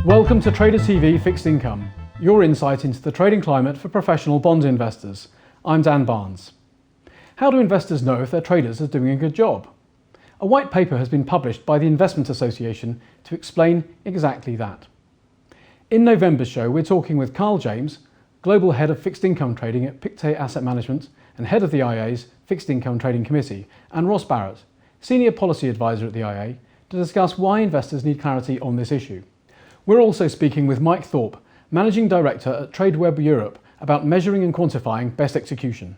Welcome to Trader TV Fixed Income, your insight into the trading climate for professional bond investors. I'm Dan Barnes. How do investors know if their traders are doing a good job? A white paper has been published by the Investment Association to explain exactly that. In November's show, we're talking with Carl James, Global Head of Fixed Income Trading at Pictet Asset Management and Head of the IA's Fixed Income Trading Committee, and Ross Barrett, Senior Policy Advisor at the IA, to discuss why investors need clarity on this issue. We're also speaking with Mike Thorpe, Managing Director at Tradeweb Europe, about measuring and quantifying best execution.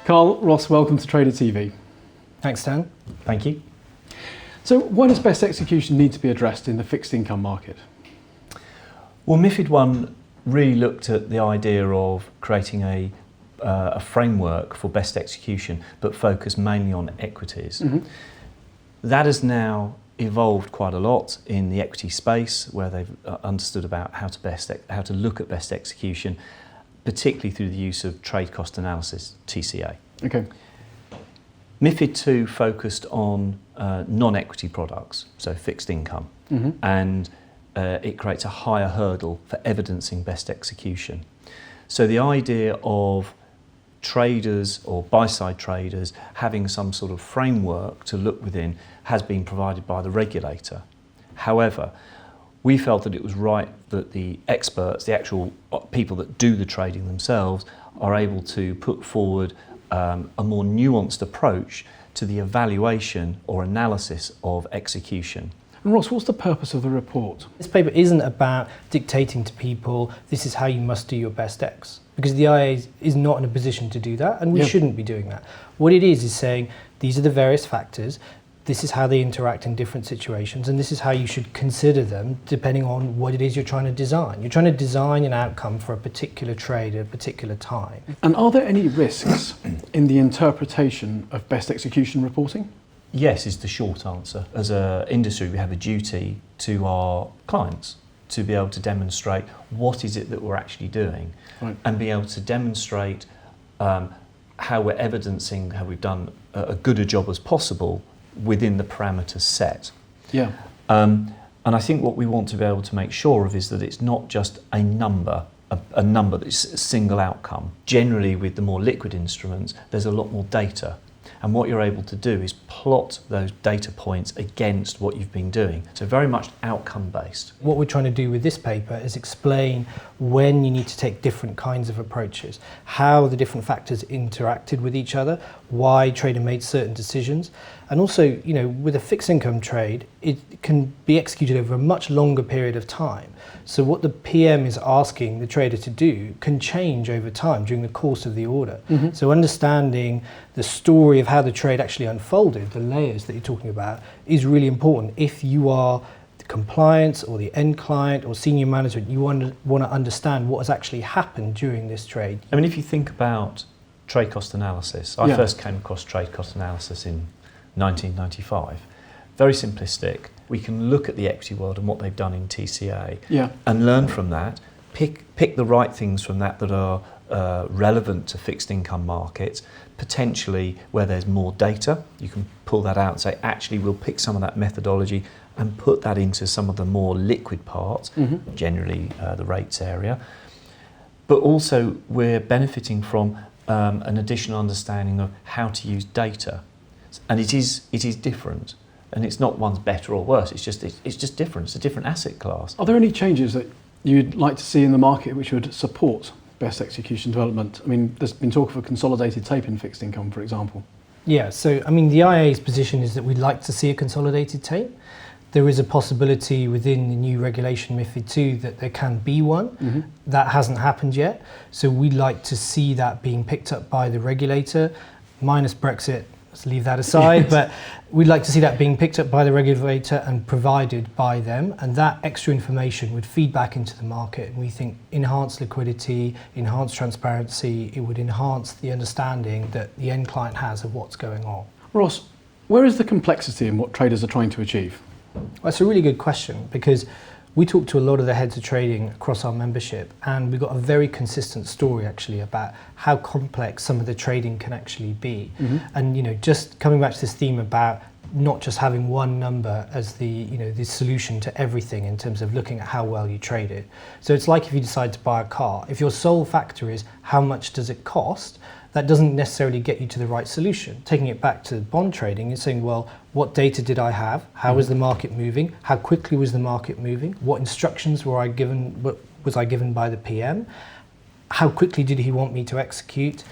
Carl, Ross, welcome to Trader TV. Thanks, Dan. Thank you. So why does best execution need to be addressed in the fixed income market? Well, MiFID I really looked at the idea of creating a framework for best execution, but focused mainly on equities. Mm-hmm. That has now evolved quite a lot in the equity space, where they've understood about how to look at best execution, particularly through the use of trade cost analysis, TCA. Okay. MiFID II focused on non-equity products, so fixed income, mm-hmm. and it creates a higher hurdle for evidencing best execution. So the idea of traders or buy-side traders having some sort of framework to look within has been provided by the regulator. However, we felt that it was right that the experts, the actual people that do the trading themselves, are able to put forward a more nuanced approach to the evaluation or analysis of execution. And Ross, what's the purpose of the report? This paper isn't about dictating to people, this is how you must do your best X, because the IA is not in a position to do that, and we shouldn't be doing that. What it is saying, these are the various factors, this is how they interact in different situations, and this is how you should consider them depending on what it is you're trying to design. You're trying to design an outcome for a particular trade at a particular time. And are there any risks in the interpretation of best execution reporting? Yes is the short answer. As an industry, we have a duty to our clients to be able to demonstrate what is it that we're actually doing, right, and be able to demonstrate how we're evidencing how we've done a good a job as possible within the parameters set. Yeah. And I think what we want to be able to make sure of is that it's not just a number that's a single outcome. Generally, with the more liquid instruments, there's a lot more data. And what you're able to do is plot those data points against what you've been doing. So very much outcome based. What we're trying to do with this paper is explain when you need to take different kinds of approaches, how the different factors interacted with each other, why trader made certain decisions. And also, with a fixed income trade, it can be executed over a much longer period of time. So what the PM is asking the trader to do can change over time during the course of the order. Mm-hmm. So understanding the story of how the trade actually unfolded, the layers that you're talking about, is really important. If you are the compliance or the end client or senior management, you want to understand what has actually happened during this trade. I mean, if you think about trade cost analysis, I first came across trade cost analysis in 1995. Very simplistic. We can look at the equity world and what they've done in TCA and learn from that, pick the right things from that are relevant to fixed income markets, potentially where there's more data. You can pull that out and say, actually, we'll pick some of that methodology and put that into some of the more liquid parts, mm-hmm. generally the rates area. But also we're benefiting from an additional understanding of how to use data. And it is different. And it's not one's better or worse, it's just different. It's a different asset class. Are there any changes that you'd like to see in the market which would support best execution development? I mean, there's been talk of a consolidated tape in fixed income, for example. Yeah, so I mean, the IA's position is that we'd like to see a consolidated tape. There is a possibility within the new regulation MiFID II that there can be one. Mm-hmm. That hasn't happened yet. So we'd like to see that being picked up by the regulator, minus Brexit. Let's leave that aside, but we'd like to see that being picked up by the regulator and provided by them, and that extra information would feed back into the market, and we think enhanced liquidity, enhanced transparency, it would enhance the understanding that the end client has of what's going on. Ross, where is the complexity in what traders are trying to achieve? That's a really good question, because we talked to a lot of the heads of trading across our membership, and we got a very consistent story actually about how complex some of the trading can actually be. Mm-hmm. And just coming back to this theme about not just having one number as the solution to everything in terms of looking at how well you trade it. So it's like if you decide to buy a car, if your sole factor is how much does it cost, that doesn't necessarily get you to the right solution. Taking it back to bond trading is saying, well, what data did I have? How was the market moving? How quickly was the market moving? What instructions was I given by the PM? How quickly did he want me to execute?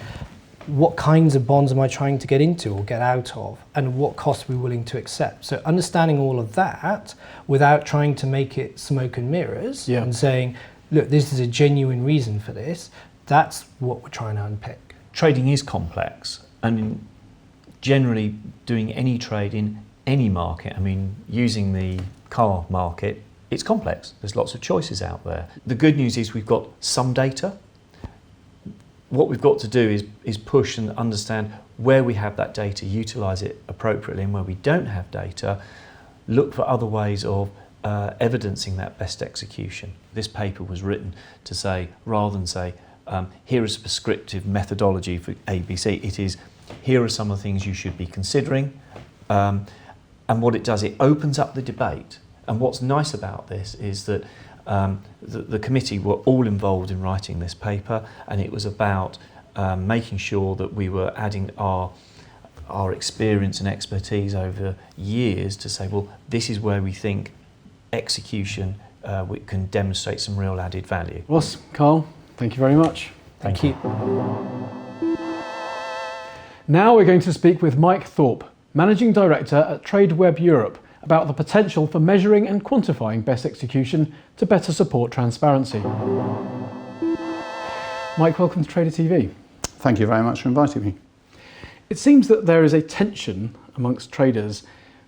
What kinds of bonds am I trying to get into or get out of? And what costs are we willing to accept? So understanding all of that without trying to make it smoke and mirrors and saying, look, this is a genuine reason for this, that's what we're trying to unpick. Trading is complex, and generally doing any trade in any market, using the car market, it's complex. There's lots of choices out there. The good news is we've got some data. What we've got to do is push and understand where we have that data, utilise it appropriately, and where we don't have data, look for other ways of evidencing that best execution. This paper was written to say, rather than say, here is a prescriptive methodology for ABC, it is, here are some of the things you should be considering. And what it does, it opens up the debate. And what's nice about this is that the committee were all involved in writing this paper, and it was about making sure that we were adding our experience and expertise over years to say, well, this is where we think execution we can demonstrate some real added value. Ross, Carl, thank you very much. Thank you. Now we're going to speak with Mike Thorpe, Managing Director at Tradeweb Europe, about the potential for measuring and quantifying best execution to better support transparency. Mike, welcome to Trader TV. Thank you very much for inviting me. It seems that there is a tension amongst traders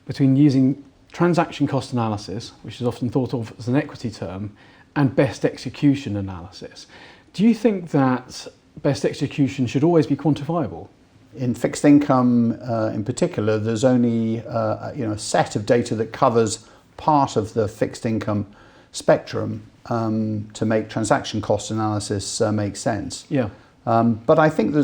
between using transaction cost analysis, which is often thought of as an equity term, and best execution analysis. Do you think that best execution should always be quantifiable? In fixed income in particular, there's only a set of data that covers part of the fixed income spectrum to make transaction cost analysis make sense. Yeah. But I think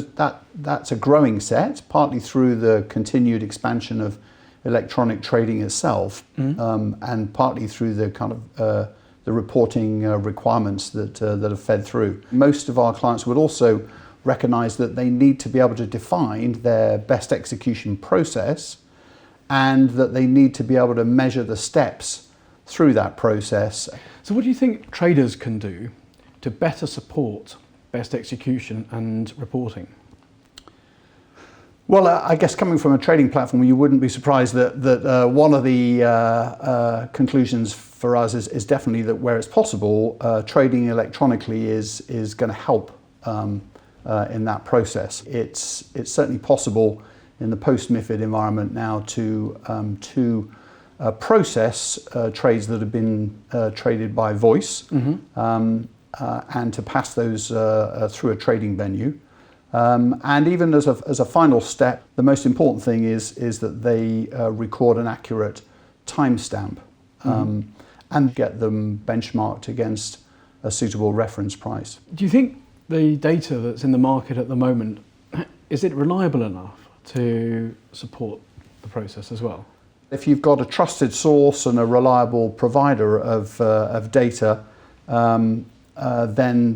that's a growing set, partly through the continued expansion of electronic trading itself, and partly through the kind of the reporting requirements that have fed through. Most of our clients would also recognise that they need to be able to define their best execution process, and that they need to be able to measure the steps through that process. So what do you think traders can do to better support best execution and reporting? Well, I guess coming from a trading platform, you wouldn't be surprised that one of the conclusions for us is definitely that where it's possible, trading electronically is going to help in that process. It's certainly possible in the post-MiFID environment now to process trades that have been traded by voice, and to pass those through a trading venue. And even as a final step, the most important thing is that they record an accurate timestamp and get them benchmarked against a suitable reference price. Do you think the data that's in the market at the moment, is it reliable enough to support the process as well? If you've got a trusted source and a reliable provider of data, then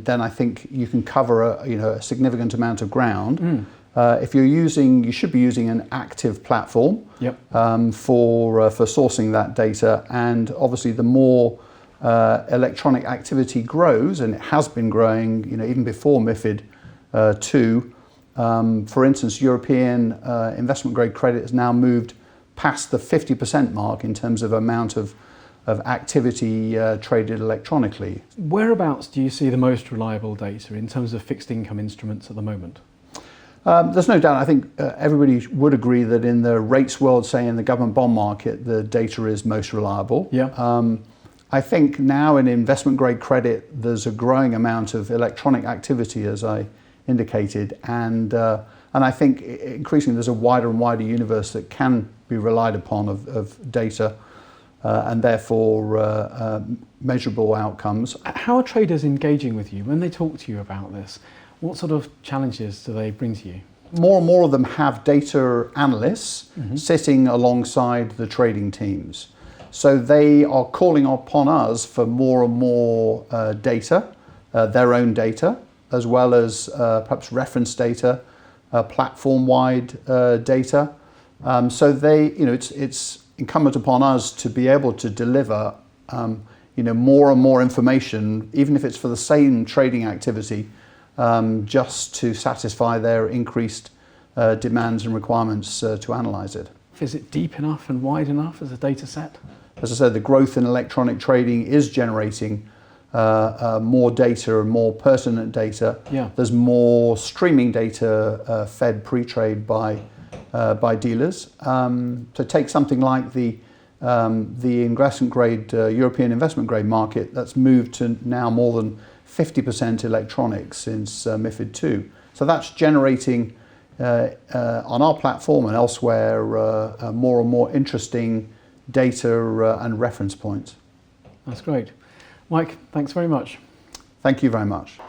I think you can cover a significant amount of ground. If you should be using an active platform for sourcing that data, and obviously the more electronic activity grows, and it has been growing, even before MiFID II. For instance, European investment grade credit has now moved past the 50% mark in terms of amount of activity traded electronically. Whereabouts do you see the most reliable data in terms of fixed income instruments at the moment? There's no doubt. I think everybody would agree that in the rates world, say in the government bond market, the data is most reliable. Yeah. I think now in investment grade credit, there's a growing amount of electronic activity, as I indicated, and I think increasingly there's a wider and wider universe that can be relied upon of data, and therefore measurable outcomes. How are traders engaging with you when they talk to you about this? What sort of challenges do they bring to you? more and more of them have data analysts sitting alongside the trading teams. So they are calling upon us for more and more data, their own data, as well as perhaps reference data, platform-wide data. So it's incumbent upon us to be able to deliver more and more information, even if it's for the same trading activity, just to satisfy their increased demands and requirements to analyze it. Is it deep enough and wide enough as a data set? As I said, the growth in electronic trading is generating more data and more pertinent data. Yeah. There's more streaming data fed pre-trade by dealers. So take something like the investment grade, European investment grade market that's moved to now more than 50% electronic since MiFID II. So that's generating on our platform and elsewhere more and more interesting data and reference points. That's great. Mike, thanks very much. Thank you very much.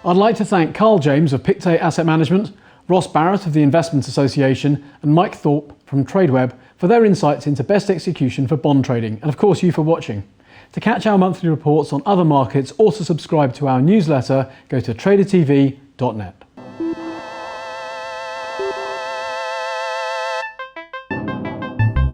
I'd like to thank Carl James of Pictet Asset Management, Ross Barrett of the Investment Association, and Mike Thorpe from Tradeweb for their insights into best execution for bond trading, and of course you for watching. To catch our monthly reports on other markets or to subscribe to our newsletter, go to tradertv.net.